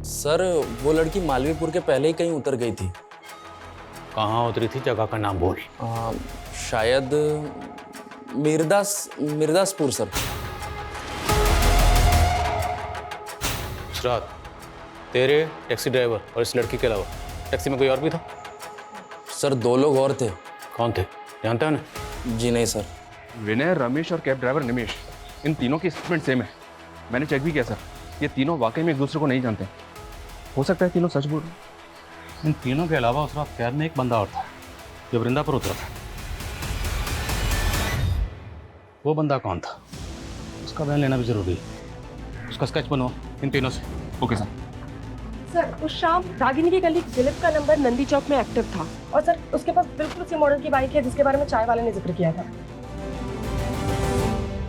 सर, वो लड़की मालवीपुर के पहले ही कहीं उतर गई थी। कहाँ उतरी थी? जगह का नाम बोल। शायद मिर्दासपुर सर। उस रात तेरे, टैक्सी ड्राइवर और इस लड़की के अलावा टैक्सी में कोई और भी था? सर 2 लोग और थे। कौन थे, जानते हो ना? जी नहीं सर। विनय, रमेश और कैब ड्राइवर निमेश, इन तीनों की स्टेटमेंट सेम है। मैंने चेक भी किया सर, ये तीनों वाकई में एक दूसरे को नहीं जानते। हो सकता है तीनों सच बोल रहे हैं। इन तीनों के अलावा उस रात कैब में एक बंदा और था जो वृंदा पर उतरा था। वो बंदा कौन था? उसका बयान लेना भी जरूरी है। उसका स्केच बनवाओ इन तीनों से। Okay sir. सर, उस शाम रागिनी की कलीग दिलीप का नंबर नंदी चौक में एक्टिव था और सर उसके पास बिल्कुल उसी मॉडल की बाइक है जिसके बारे में चाय वाले ने जिक्र किया था।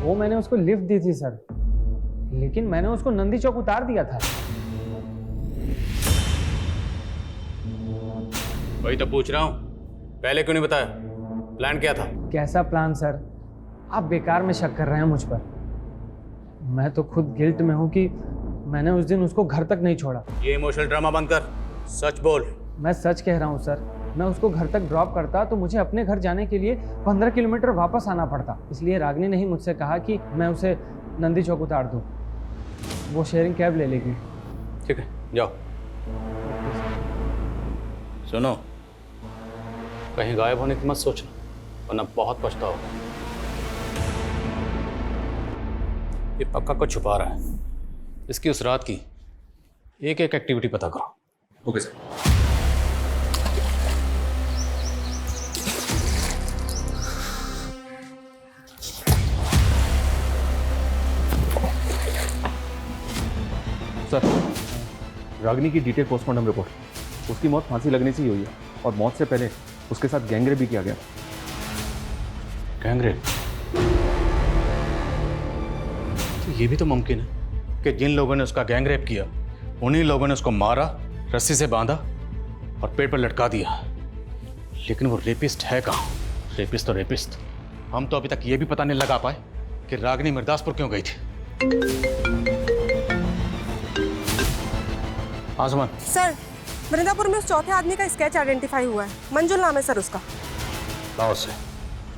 वो मैंने उसको लिफ्ट दी थी सर, लेकिन मैंने उसको नंदी चौक उतार दिया था। वही तो पूछ रहा हूँ, पहले क्यों नहीं बताया? प्लान क्या था? कैसा प्लान सर? आप बेकार में शक कर रहे हैं मुझ पर। मैं तो खुद गिल्ट में हूँ कि मैंने उस दिन उसको घर तक नहीं छोड़ा। ये इमोशनल ड्रामा बंद कर, सच बोल। मैं सच कह रहा हूँ सर। मैं उसको घर तक ड्रॉप करता तो मुझे अपने घर जाने के लिए 15 किलोमीटर वापस आना पड़ता। इसलिए रागिनी ने ही मुझसे कहा कि मैं उसे नंदी चौक उतार दूँ। वो शेयरिंग कैब ले लेगी। ठीक है, जाओ। सुनो, कहीं गायब होने की मत सोचना, वरना बहुत पछताओ। ये पक्का को छुपा रहा है। इसकी उस रात की एक एक एक्टिविटी पता करो। Okay sir. सर, रागिनी की डिटेल पोस्टमार्टम रिपोर्ट। उसकी मौत फांसी लगने से ही हुई है और मौत से पहले उसके साथ गैंगरेप भी किया गया। गैंगरेप? तो ये भी तो मुमकिन है कि जिन लोगों ने उसका गैंगरेप किया उन्हीं लोगों ने उसको मारा, रस्सी से बांधा और पेड़ पर लटका दिया। लेकिन वो रेपिस्ट है कहाँ? रेपिस्ट तो रेपिस्ट। हम तो अभी तक ये भी पता नहीं लगा पाए कि रागिनी मिर्दासपुर क्यों गई थी। हाँ सुमन। सर, वृंदापुर में उस चौथे आदमी का स्केच आइडेंटिफाई हुआ है। मंजुल नाम है सर उसका। लाओ से।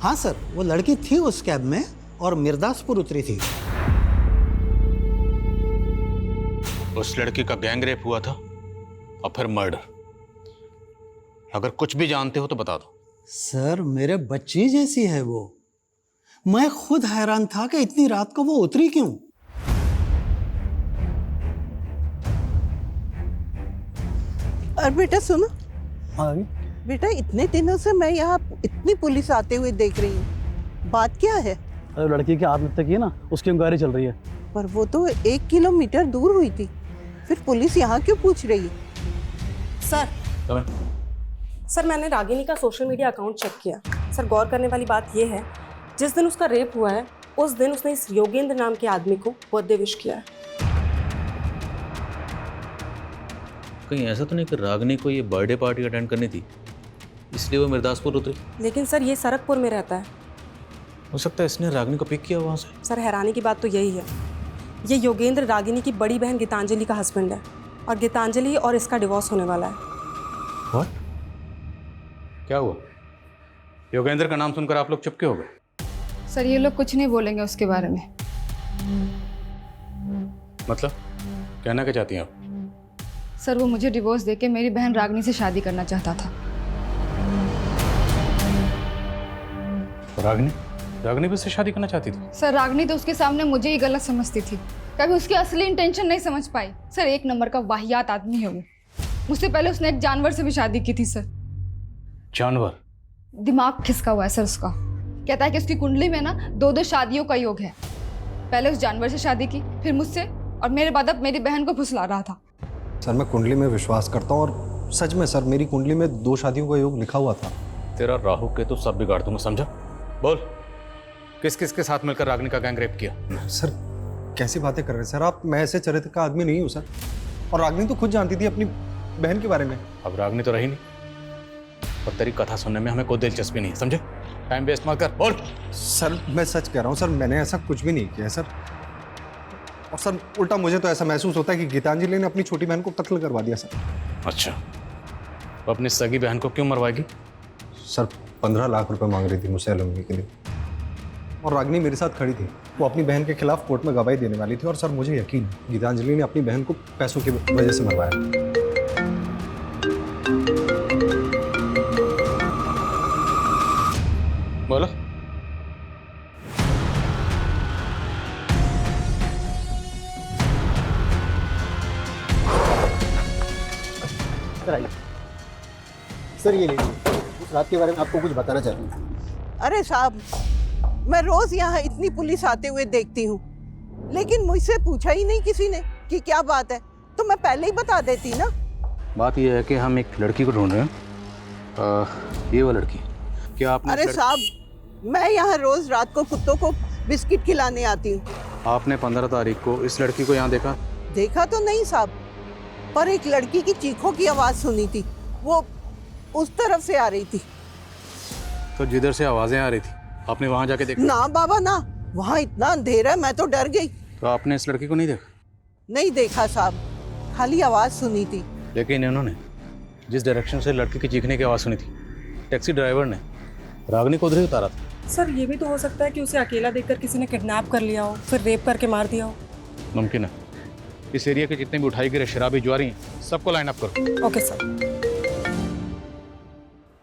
हाँ सर, वो लड़की थी उस कैब में और मिर्दासपुर उतरी थी। उस लड़की का गैंगरेप हुआ था और फिर मर्डर। अगर कुछ भी जानते हो तो बता दो। सर, मेरे बच्ची जैसी है वो। मैं खुद हैरान था कि इतनी रात को वो उतरी क्यों। और बेटा सुनो। हाँ बेटा, इतने दिनों से मैं यहाँ इतनी पुलिस आते हुए देख रही हूँ, बात क्या है? अरे लड़की की आत्महत्या की है ना, उसकी इंक्वायरी चल रही है। पर वो तो 1 किलोमीटर दूर हुई थी, फिर पुलिस यहाँ क्यों पूछ रही है? सर, मैंने रागिनी का सोशल मीडिया अकाउंट चेक किया। सर, गौर करने वाली बात यह है, जिस दिन उसका रेप हुआ है उस दिन उसने इस योगेंद्र नाम के आदमी को बर्थडे विश किया है। कहीं ऐसा तो नहीं कि रागनी को ये बर्थडे पार्टी अटेंड करनी थी इसलिए वो मिर्दासपुर उतरी? लेकिन सर ये सरकपुर में रहता है। हो सकता है इसने रागनी को पिक किया वहाँ से। सर हैरानी की बात तो यही है, ये योगेंद्र रागिनी की बड़ी बहन गीतांजलि का हस्बैंड है और गीतांजलि और इसका डिवोर्स होने वाला है। What? क्या हुआ? योगेंद्र का नाम सुनकर आप लोग चुप क्यों हो गए? सर ये लोग कुछ नहीं बोलेंगे उसके बारे में। मतलब कहना क्या चाहती हैं आप? सर वो मुझे डिवोर्स देके मेरी बहन रागनी से शादी करना चाहता था। रागनी भी उससे शादी करना चाहती थी? सर रागनी तो उसके सामने मुझे ही गलत समझती थी, कभी उसकी असली इंटेंशन नहीं समझ पाई। सर एक नंबर का वाहियात आदमी है वो। मुझसे पहले उसने एक जानवर से भी शादी की थी सर। जानवर? दिमाग खिसका हुआ है सर उसका। कहता है कि उसकी कुंडली में ना 2-2 शादियों का योग है। पहले उस जानवर से शादी की, फिर मुझसे, और मेरे बाद अब मेरी बहन को फुसला रहा था। सर मैं कुंडली में विश्वास करता हूँ और सच में सर मेरी कुंडली में 2 शादियों का योग लिखा हुआ था। तेरा राहु के तो सब बिगाड़ दूंगा, समझा? बोल, किस किस के साथ मिलकर रागनी का गैंग रेप किया? सर कैसी बातें कर रहे हैं सर आप? मैं ऐसे चरित्र का आदमी नहीं हूँ सर। और रागनी तो खुद जानती थी अपनी बहन के बारे में। अब रागनी तो रही नहीं और तेरी कथा सुनने में हमें कोई दिलचस्पी नहीं है, समझे? टाइम वेस्ट मत कर, बोल। सर मैं सच कह रहा हूँ सर, मैंने ऐसा कुछ भी नहीं किया सर। और सर उल्टा मुझे तो ऐसा महसूस होता है कि गीतांजलि ने अपनी छोटी बहन को कत्ल करवा दिया सर। अच्छा, वो अपनी सगी बहन को क्यों मरवाएगी? सर 15 लाख रुपए मांग रही थी मुझसे एलुमनी के लिए और रागनी मेरे साथ खड़ी थी। वो अपनी बहन के खिलाफ कोर्ट में गवाही देने वाली थी और सर मुझे यकीन गीतांजलि ने अपनी बहन को पैसों की वजह से मरवाया। बोलो। सर ये लीजिए, उस रात के बारे में आपको कुछ बताना चाहती हूँ। अरे साहब, मैं रोज यहाँ इतनी पुलिस आते हुए देखती हूँ, लेकिन मुझसे पूछा ही नहीं किसी ने कि क्या बात है, तो मैं पहले ही बता देती ना। बात यह है कि हम एक लड़की को ढूंढ रहे हैं। ये वो लड़की, क्या आपने? अरे साहब, मैं यहाँ रोज रात को कुत्तों को बिस्किट खिलाने आती हूँ। आपने 15 तारीख को इस लड़की को यहाँ देखा? देखा तो नहीं साहब, पर एक लड़की की चीखों की आवाज सुनी थी, वो उस तरफ से आ रही थी। तो जिधर से आवाजें आ रही थी आपने वहां जाके देखा? ना बाबा ना, वहाँ इतना अंधेरा है, मैं तो डर गई। तो आपने इस लड़की को नहीं देखा? नहीं देखा साहब, खाली आवाज सुनी थी। लेकिन इन्होंने जिस डायरेक्शन से लड़की की चीखने की आवाज सुनी थी, टैक्सी ड्राइवर ने रागनी को उधर ही उतारा था। सर ये भी तो हो सकता है कि उसे अकेला देखकर किसी ने किडनैप कर लिया हो, फिर रेप करके मार दिया हो। मुमकिन है। इस एरिया के जितने भी उठाई गिरे शराबी जुआरी सबको लाइन अप करो। Okay sir.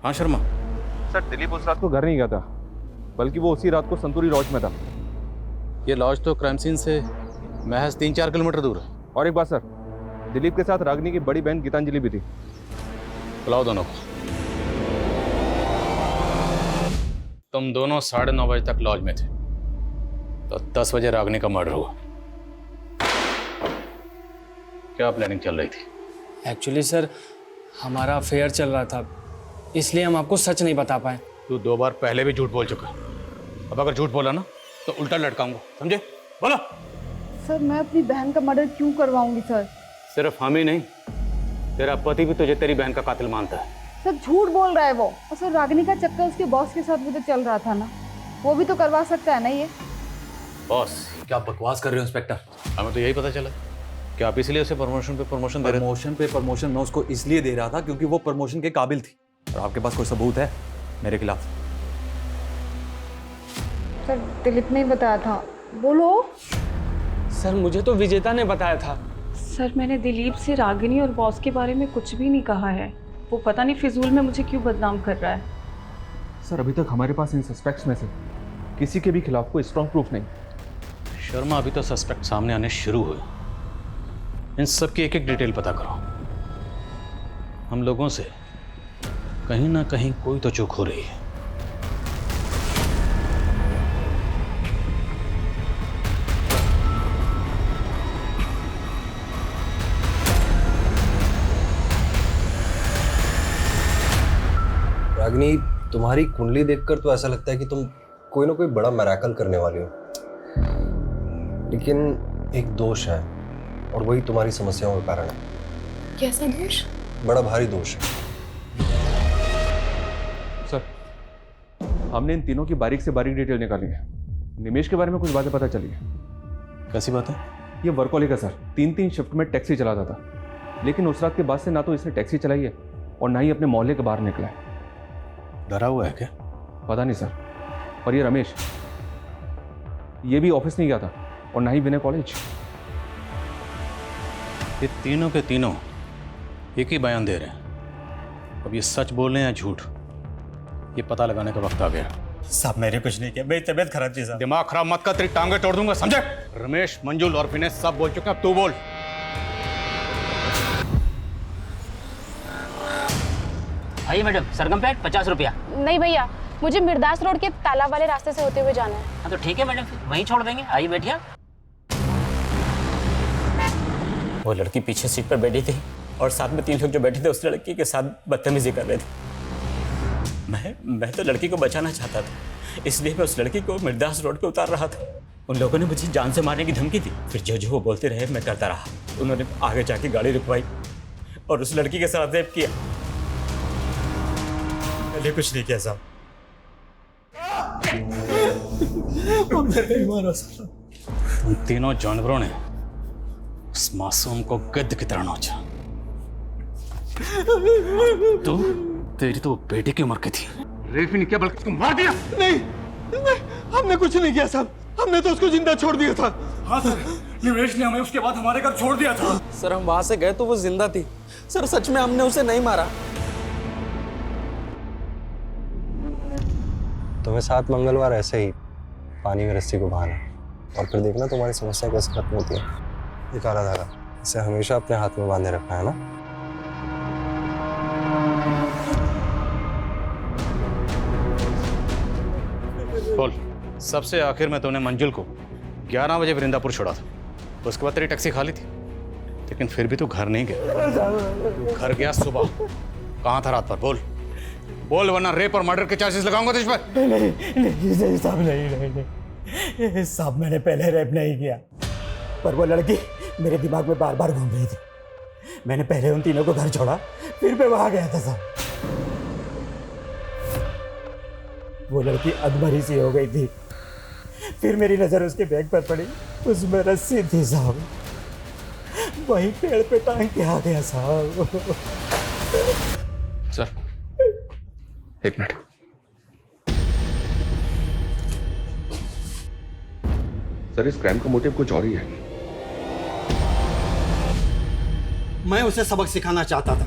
हाँ शर्मा। सर दिलीप उस रात को घर नहीं गया था, बल्कि वो उसी रात को संतूरी लॉज में था। ये लॉज तो क्राइम सीन से महज 3-4 किलोमीटर दूर है। और एक बात सर, दिलीप के साथ रागनी की बड़ी बहन गीतांजलि भी थी। बुलाओ दोनों को। तुम दोनों 9:30 बजे तक लॉज में थे, तो 10 बजे रागनी का मर्डर हुआ। क्या प्लानिंग चल रही थी? एक्चुअली सर हमारा अफेयर चल रहा था, इसलिए हम आपको सच नहीं बता पाए। तू 2 बार पहले भी झूठ बोल चुका, अब अगर झूठ बोला ना तो उल्टा लटकाऊंगा, समझे? बोलो। सर मैं अपनी बहन का मर्डर क्यों करवाऊंगी सर? सिर्फ हम ही नहीं, तेरा पति भी तुझे तेरी बहन का कातिल मानता है। सर झूठ बोल रहा है वो। और सर रागिनी का चक्कर उसके बॉस के साथ भी तो चल रहा था ना, वो भी तो करवा सकता है ना ये। बॉस? क्या बकवास कर रहे हो इंस्पेक्टर? हमें तो यही पता चला कि आप इसलिए उसे प्रमोशन पे प्रमोशन दे रहे थे। प्रमोशन पे प्रमोशन मैं उसको इसलिए दे रहा था क्योंकि वो प्रमोशन के काबिल थी। और आपके पास कोई सबूत है मेरे खिलाफ? सर दिलीप ने बताया था। बोलो। सर मुझे तो विजेता ने बताया था। सर मैंने दिलीप से रागिनी और बॉस के बारे में कुछ भी नहीं कहा है। वो पता नहीं फिजूल में मुझे क्यों बदनाम कर रहा है। सर अभी तक हमारे पास इन सस्पेक्ट्स में से किसी के भी खिलाफ कोई स्ट्रॉन्ग प्रूफ नहीं। शर्मा, अभी तो सस्पेक्ट सामने आने शुरू हुए, इन सब की एक एक डिटेल पता करो। हम लोगों से कहीं ना कहीं कोई तो चूक हो रही है। रागिनी, तुम्हारी कुंडली देखकर तो ऐसा लगता है कि तुम कोई ना कोई बड़ा मिरेकल करने वाली हो। लेकिन एक दोष है और वही तुम्हारी समस्याओं का कारण है। कैसा दोष? बड़ा भारी दोष है। सर, हमने इन तीनों की बारीक से बारीक डिटेल निकाली है। निमेश के बारे में कुछ बातें पता चली है। कैसी बात है? ये वर्कहोलिक है सर, 3-3 शिफ्ट में टैक्सी चलाता था, लेकिन उस रात के बाद से ना तो इसने टैक्सी चलाई है और ना ही अपने मोहल्ले के बाहर निकला है। डरा हुआ है क्या? पता नहीं सर। और ये रमेश, ये भी ऑफिस नहीं गया था और ना ही विनय कॉलेज। ये तीनों के तीनों एक ही बयान दे रहे हैं। अब ये सच बोल रहे हैं या झूठ, ये पता लगाने का वक्त आ गया। साहब मैंने कुछ नहीं किया, मेरी तबीयत खराब थी साहब। दिमाग खराब मत कर, तेरी टांगे तोड़ दूंगा, समझे? रमेश, मंजुल और विनय सब बोल चुके हैं, अब तू बोल। आइए मैडम, सरगम प्लेट 50 रुपया। नहीं भैया, मुझे मिर्दास रोड के तालाब वाले रास्ते से होते हुए जाना है। हाँ तो ठीक है मैडम, फिर वहीं छोड़ देंगे। आइए बैठिए। वो लड़की पीछे सीट पर बैठी थी और साथ में 3 लोग जो बैठे थे उस लड़की के साथ बदतमीजी कर रहे थे। मैं तो लड़की को बचाना चाहता था, इसलिए मैं उस लड़की को मिर्दास रोड पे उतार रहा था। उन लोगों ने मुझे जान से मारने की धमकी दी, फिर जो वो बोलते रहे मैं करता रहा। उन्होंने आगे जाके गाड़ी रुकवाई और उस लड़की के साथ रेप किया। मैंने कुछ नहीं किया साहब। उन तीनों जानवरों ने उस मासूम को गिद्ध की तरह नोचा। तू, तेरी तो बेटे की उम्र की थी, रेप भी नहीं किया बल्कि उसको मार दिया। नहीं, हमने कुछ नहीं किया साहब, हमने तो उसको जिंदा छोड़ दिया था। हाँ सर, निमेश ने हमें उसके बाद हमारे घर छोड़ दिया था। सर हम वहां से गए तो वो जिंदा थी। सर सच में हमने उसे नहीं मारा। तुम्हें 7 मंगलवार ऐसे ही पानी में रस्सी को बहाना और फिर देखना तुम्हारी समस्या कैसे खत्म होती है। ये काला धागा, इसे हमेशा अपने हाथ में बांधे रखना है ना। बोल, सबसे आखिर में तूने मंजुल को 11 बजे वृंदापुर छोड़ा था, उसके बाद तेरी टैक्सी खाली थी, लेकिन फिर भी तू घर नहीं गया। तू घर गया सुबह, कहाँ था रात पर? बोल बोल, वरना रेप और मर्डर के चार्जेस लगाऊंगा तुझ पर। नहीं साहब, नहीं साहब, मैंने पहले रेप नहीं किया, पर वो लड़की मेरे दिमाग में बार बार घूम रही थी। मैंने पहले उन तीनों को घर छोड़ा, फिर मैं वहां गया था साहब। वो लड़की अधमरी सी हो गई थी, फिर मेरी नजर उसके बैग पर पड़ी, उसमें रस्सी थी साहब, वही पेड़ पे टांग के आ गया साहब। सर, एक मिनट। सर, इस क्राइम का मोटिव कुछ और ही है। मैं उसे सबक सिखाना चाहता था।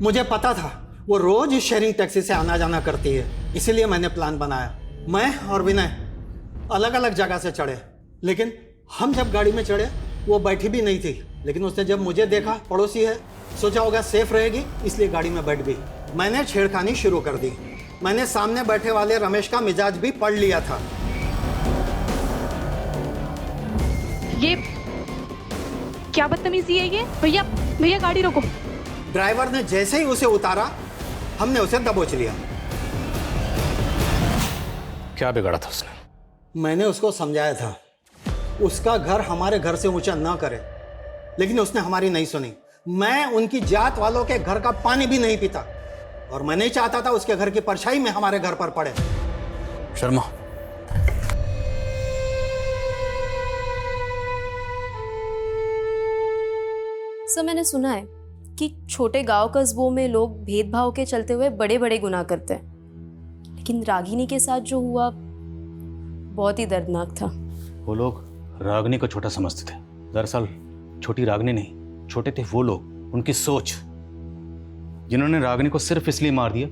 मुझे पता था वो रोज इस शेयरिंग टैक्सी से आना जाना करती है, इसीलिए मैंने प्लान बनाया। मैं और विनय अलग अलग जगह से चढ़े, लेकिन हम जब गाड़ी में चढ़े वो बैठी भी नहीं थी, लेकिन उसने जब मुझे देखा, पड़ोसी है, सोचा होगा सेफ रहेगी, इसलिए गाड़ी में बैठ गई। मैंने छेड़खानी शुरू कर दी। मैंने सामने बैठे वाले रमेश का मिजाज भी पढ़ लिया था। ये क्या बदतमीजी है ये? भैया भैया गाड़ी रोको। ड्राइवर ने जैसे ही उसे उतारा, हमने उसे दबोच लिया। क्या बिगाड़ा था उसने? मैंने उसको समझाया था उसका घर हमारे घर से ऊंचा ना करे, लेकिन उसने हमारी नहीं सुनी। मैं उनकी जात वालों के घर का पानी भी नहीं पीता और मैं नहीं चाहता था उसके घर की परछाई में हमारे घर पर पड़े। शर्मा, सर मैंने सुना है कि छोटे गांव कस्बों में लोग भेदभाव के चलते हुए बड़े बड़े गुनाह करते हैं, लेकिन रागिनी के साथ जो हुआ बहुत ही दर्दनाक था। वो लोग रागिनी को छोटा समझते थे। दरअसल छोटी रागिनी नहीं, छोटे थे वो लोग, उनकी सोच, जिन्होंने रागिनी को सिर्फ इसलिए मार दिया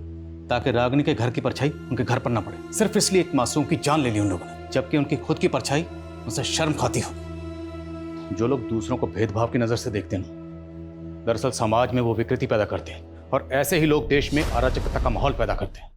ताकि रागिनी के घर की परछाई उनके घर पर ना पड़े। सिर्फ इसलिए एक मासूम की जान ले ली उन लोगों ने, जबकि उनकी खुद की परछाई उनसे शर्म खाती हो। जो लोग दूसरों को भेदभाव की नजर से देखते हैं, दरअसल समाज में वो विकृति पैदा करते हैं और ऐसे ही लोग देश में अराजकता का माहौल पैदा करते हैं।